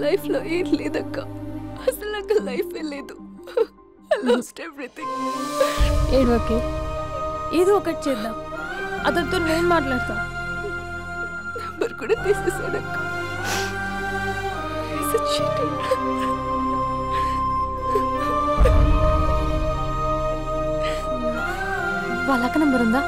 లైఫ్లో ఏం లేదక్క. అసలు నాకు లైఫే లేదు. I lost everything. ఏడవకే, ఏదో ఒకటి చేద్దాం. అతనితో నేను మాట్లాడతా. నంబర్ కూడా తీసేసాడక్క. He's a cheater. వాళ్ళ అక్క నంబర్ ఉందా?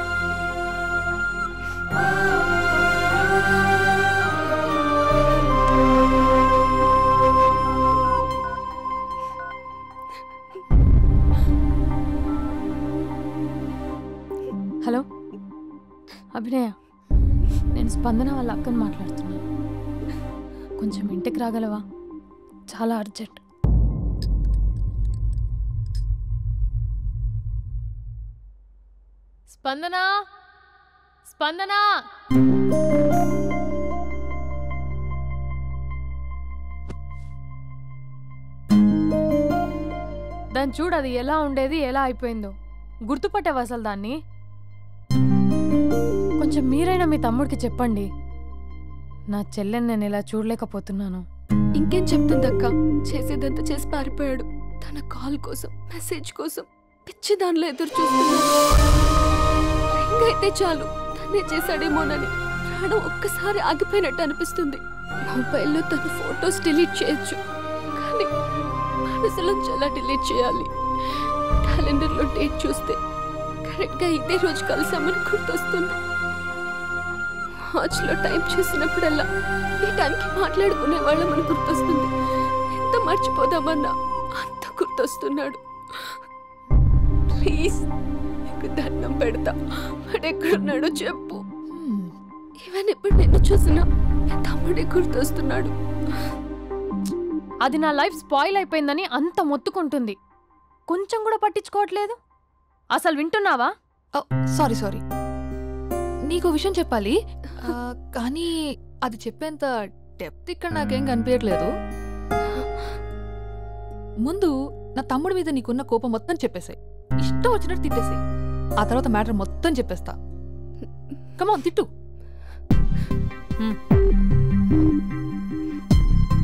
హలో అభినయ, నేను స్పందన వాళ్ళ అక్కని మాట్లాడుతున్నాను. కొంచెం ఇంటికి రాగలవా? చాలా అర్జెంట్. స్పందన, స్పందన. దాన్ని చూడు, అది ఎలా ఉండేది ఎలా అయిపోయిందో. గుర్తుపట్టావు అసలు దాన్ని? కొంచెం మీరైనా మీ తమ్ముడికి చెప్పండి. నా చెల్లెని నేను ఇలా చూడలేకపోతున్నాను. ఇంకేం చెప్తుందక్క? చేసేదంతా చేసి పారిపోయాడు. తన కాల్ కోసం, మెసేజ్ కోసం పిచ్చి దానిలో ఎదురు చూస్తున్నాడు. రింగ్ అయితే చాలు తనే చేశాడేమోనని ప్రాణం ఒక్కసారి ఆగిపోయినట్టు అనిపిస్తుంది. మొబైల్లో తన ఫొటోస్ డిలీట్ చేయొచ్చు, కానీ మనసులోంచి ఎలా డిలీట్ చేయాలి? క్యాలెండర్లో డేట్ చూస్తే కరెక్ట్గా ఇదే రోజు కలిసామని గుర్తొస్తుంది. మార్చ్లో టైం చూసినప్పుడల్లా ఈ టైంకి మాట్లాడుకునే వాళ్ళమని గుర్తొస్తుంది. ఎంత మర్చిపోదామన్నా అంత గుర్తొస్తున్నాడు. ప్లీజ్ నీకు దండం పెడతా, వాడు ఎక్కడున్నాడో చెప్పు. ఈవెన్ ఇప్పుడు నిన్ను చూసినా నా తమ్ముడే గుర్తొస్తున్నాడు. అది నా లైఫ్ స్పాయిల్ అయిపోయిందని అంత మొత్తుకుంటుంది. కొంచెం కూడా పట్టించుకోవట్లేదు. అసలు వింటున్నావా? సారీ, నీకు విషయం చెప్పాలి, కానీ అది చెప్పేంత డెప్త్ ఇక్కడ నాకేం కనిపించట్లేదు. ముందు నా తమ్ముడి మీద నీకున్న కోపం మొత్తం చెప్పేసాయి. ఇష్టం వచ్చినట్టు తిట్టేసాయి. ఆ తర్వాత మ్యాటర్ మొత్తం చెప్పేస్తా. కమాన్, తిట్టు.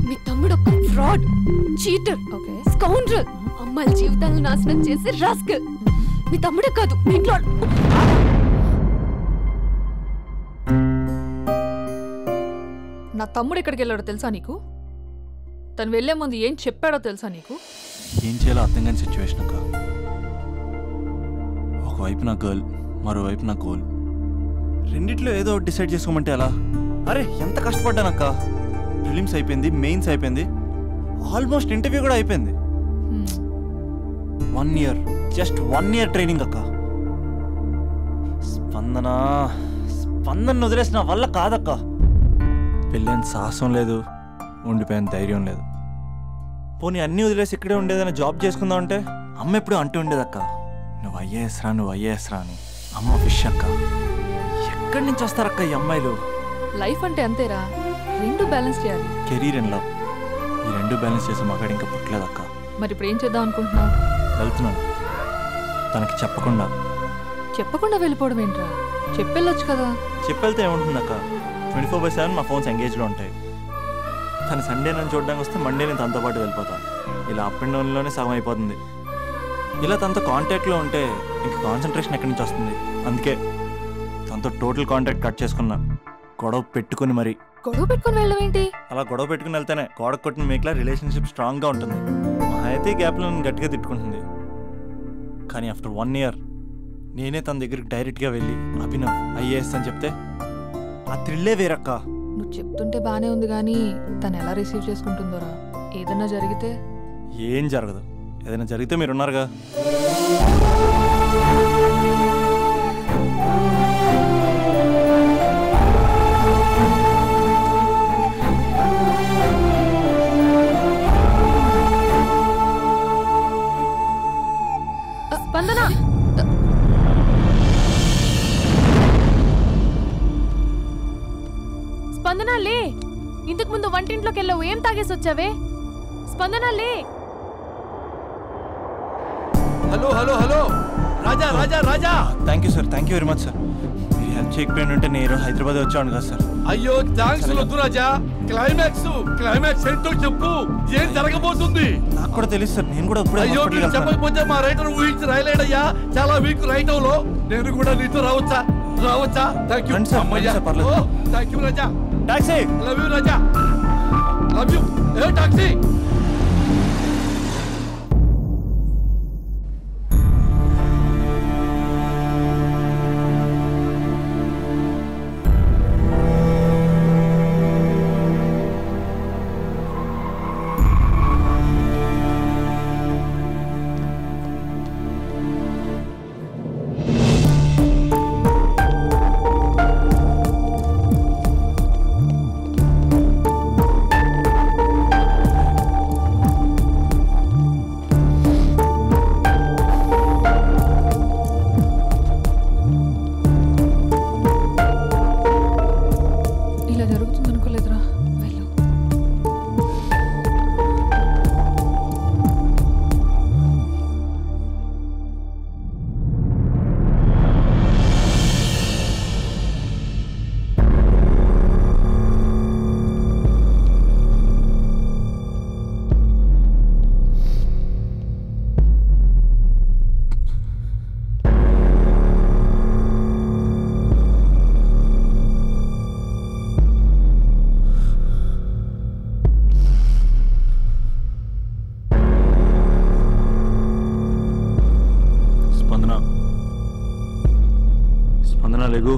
మీ తమ్ముడు ఒక ఫ్రాడ్, చీటర్, స్కౌండ్రల్, అమ్మాయిల జీవితాలను నాశనం చేసి రాస్కల్. మీ తమ్ముడే కాదు, మీ ఇంట్లో నా తమ్ముడు ఎక్కడికి వెళ్ళాడో తెలుసా నీకు? తను వెళ్లే ముందు ఏం చెప్పాడో తెలుసా నీకు? ఏం చేయాలో అర్థం కాని సిచ్యువేషన్ అక్క. ఒకవైపు నా గర్ల్, మరోవైపు నా గోల్. రెండిట్లో ఏదో డిసైడ్ చేసుకోమంటే ఎలా? అరే ఎంత కష్టపడ్డానక్క. ప్రిలిమ్స్ అయిపోయింది, మెయిన్స్ అయిపోయింది, ఆల్మోస్ట్ ఇంటర్వ్యూ కూడా అయిపోయింది. 1 year, జస్ట్ 1 year ట్రైనింగ్ అక్క. స్పందన వదిలేసి నా వల్ల కాదక్క. పెళ్ళైన సాహసం లేదు, ఉండిపోయిన ధైర్యం లేదు. పోనీ అన్నీ వదిలేసి ఇక్కడే ఉండేదైనా జాబ్ చేసుకుందాం అంటే అమ్మ ఎప్పుడు అంటూ ఉండేదక్క, నువ్వు ఐఏఎస్ రా అని. అమ్మ ఫిష్ అక్క. ఎక్కడి నుంచి వస్తారక్క ఈ అమ్మాయిలు? లైఫ్ అంటే అంతేరా, రెండు బ్యాలెన్స్ చేయాలి. కెరీర్ అండ్ లవ్, ఈ రెండు బ్యాలెన్స్ చేసే మగాడు ఇంకా పుట్టలేదక్క. మరి ఇప్పుడు ఏం చేద్దాం అనుకుంటున్నావు? వెళ్తున్నాను, తనకి చెప్పకుండా వెళ్ళిపోవడం ఏంట్రా? చెప్పెళ్ళొచ్చు కదా. చెప్పెళ్తే ఏముంటుందక్క, 24/7 మా ఫోన్స్ ఎంగేజ్లో ఉంటాయి. తను సండే నన్ను చూడడానికి వస్తే మండే నేను తనతో పాటు వెళ్ళిపోతాను. ఇలా అప్ అండ్ డౌన్లోనే సగం అయిపోతుంది. ఇలా తనతో కాంటాక్ట్లో ఉంటే ఇంకా కాన్సన్ట్రేషన్ ఎక్కడి నుంచి వస్తుంది? అందుకే తనతో టోటల్ కాంటాక్ట్ కట్ చేసుకున్నా. గొడవ పెట్టుకుని వెళ్ళడం ఏంటి? అలా గొడవ పెట్టుకుని వెళ్తేనే గోడ కొట్టిన మేకలా రిలేషన్షిప్ స్ట్రాంగ్గా ఉంటుంది. మా అయితే గ్యాప్లో నన్ను గట్టిగా తిట్టుకుంటుంది. కానీ ఆఫ్టర్ 1 year నేనే తన దగ్గరికి డైరెక్ట్గా వెళ్ళి అభినవ్ ఐఏఎస్ అని చెప్తే ఆ థ్రిల్లే వేరక్క. నువ్వు చెప్తుంటే బానే ఉంది, కానీ తను ఎలా రిసీవ్ చేసుకుంటుందోరా? ఏదైనా జరిగితే? ఏం జరగదు. ఏదైనా జరిగితే మీరున్నారుగా. స్పందన, స్పందన లే. ఇంతకు ముందు వంటింట్లోకి వెళ్ళావు, ఏం తాగేసి వచ్చావే? స్పందన లే. Hello hello hello, Raja Raja Raja. Thank you sir, thank you very much sir. మీరు హెల్ప్ చేయకపోయిన ఉంటే నేను హైదరాబాద్ వచ్చాను కదా సార్. అయ్యో థ్యాంక్స్ వద్దు రాజా, క్లైమాక్స్ ఏంటో చెప్పు. ఏం జరగబోతుంది? నాకు కూడా తెలుసు సార్, నేను కూడా అయ్యో మీరు చెప్పకపోతే మా రైటర్ ఊహించి రాయలేడయ్యా. చాలా వీక్ రైటంలో నేను కూడా నీతో రావచ్చా? థ్యాంక్ యూ అమ్మయ్యా. Thank you Raja. Taxi. Love you Raja. Love you. ఏ టాక్సీ. లేగు.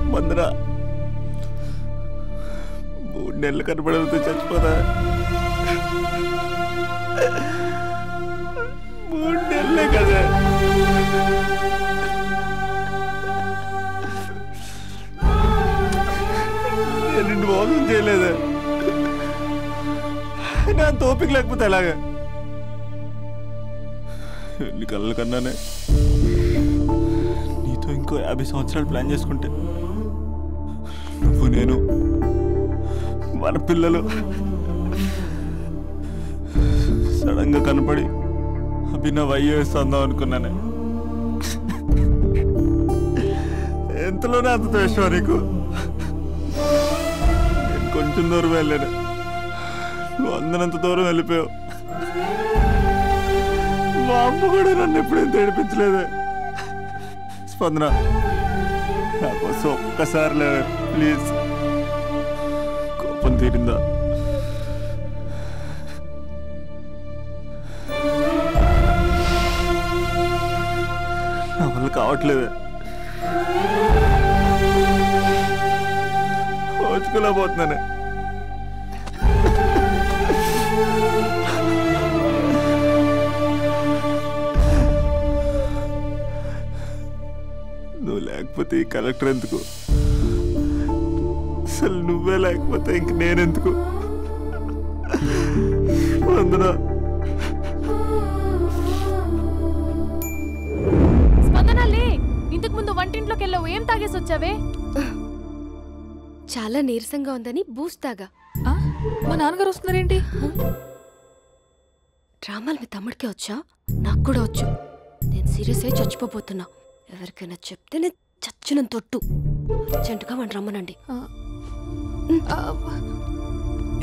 స్పందన 3 నెలలు కనపడవుతూ చచ్చిపోదా? 3 నెలలే కదా. నేను నిన్ను మోసం చేయలేదా? నా తోపిక లేకపోతే ఎలాగా? ఎన్ని కళ్ళ కన్నానే నీతో ఇంకో 50 సంవత్సరాలు ప్లాన్ చేసుకుంటే నువ్వు నేను మన పిల్లలు సడన్ గా కనపడి అభినవ్ అయ్యేస్తుందాం అనుకున్నానే. ఎంతలోనే అంత ద్వేషం నీకు. నేను కొంచెం దూరం వెళ్ళాను, నువ్వు అందనంత దూరం వెళ్ళిపోయావు. మా అమ్మ కూడా నన్ను ఎప్పుడేం ఏడిపించలేదే. స్పందన నా కోసం ఒక్కసారి లేవే ప్లీజ్. కోపం తీరిందా? నా వల్ల కావట్లేదే. ఓచుకోలేకపోతున్నానే. నువ్వు లేకపోతే ఈ కలెక్టర్ ఎందుకు? అసలు నువ్వే లేకపోతే ఇంక నేనెందుకు? స్పందనలే, ఇంతకు ముందు వంటింట్లోకి వెళ్ళావు, ఏం తాగేసి వచ్చావే? చాలా నీరసంగా ఉందని బూస్ట్ తాగా. మా నాన్నగారు వస్తున్నారేంటి? డ్రామాలు మీ తమ్ముడికే వచ్చా? నాకు కూడా వచ్చు. నేను సీరియస్ అయి చచ్చిపోతున్నా. ఎవరికైనా చెప్తే నేను చచ్చిన తొట్టు. అర్జెంటుగా వాడిని రమ్మనండి.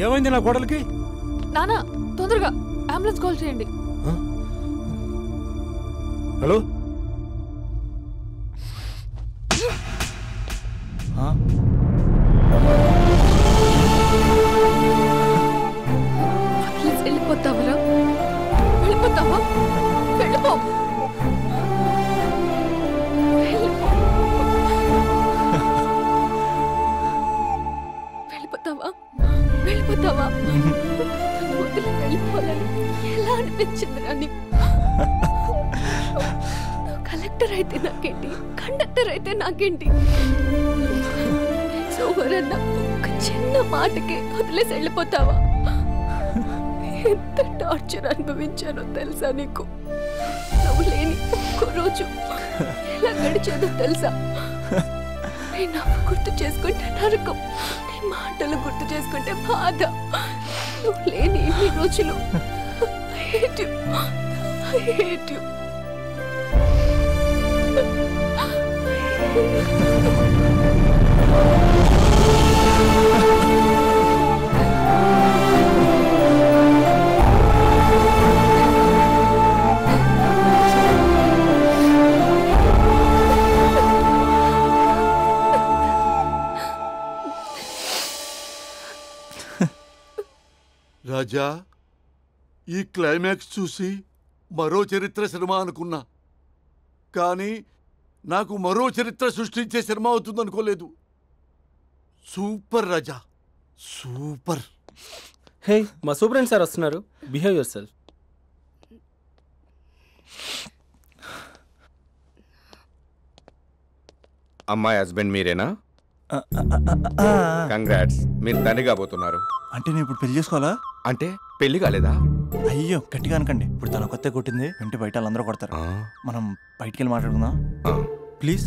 ఏమైంది నా కోడలికి? నానా తొందరగా అంబులెన్స్ కాల్ చేయండి. హలో, వెళ్ళిపోతావరా? వెళ్ళిపోతావా? వెళ్ళిపో. వెళ్ళిపోతావా? వెళ్ళిపోతావా? వదిలి వెళ్ళిపోవాలని ఎలా అనిపించిందిరా నీకు? కలెక్టర్ డాక్టర్ అయితే నాకేంటి, కండక్టర్ అయితే నాకేంటి? సోమరన్న ఒక్క చిన్న మాటకే వదిలేసి వెళ్ళిపోతావా? ఎంత టార్చర్ అనుభవించానో తెలుసా నీకు? నువ్వు లేని ఒక్క రోజు ఎలా గడిచేదో తెలుసా? నీ నవ్వు గుర్తు చేసుకుంటే నరకం, నీ మాటలు గుర్తు చేసుకుంటే బాధ. నువ్వు లేని ఇన్ని రోజులు I hate you. I hate you. రాజా, ఈ క్లైమాక్స్ చూసి మరో చరిత్ర సినిమా అనుకున్నా, కానీ నాకు మరో చరిత్ర సృష్టించే సినిమా అవుతుందనుకోలేదు. సూపర్ రాజా, సూపర్. హే, మా సూపరెంట్ సార్ వస్తున్నారు. Behave your self. అమ్మాయి హస్బెండ్ మీరేనా? కంగ్రాట్స్, మీరు తండ్రి కాబోతున్నారు. అంటే నేను ఇప్పుడు పెళ్లి చేసుకోవాలా? అంటే పెళ్లి కాలేదా? అయ్యో గట్టిగా అనకండి. ఇప్పుడు తన కొత్త కొట్టింది, వెంట బయట వాళ్ళందరూ కొడతారు. మనం బయటికి వెళ్ళి మాట్లాడుకుందాం ప్లీజ్.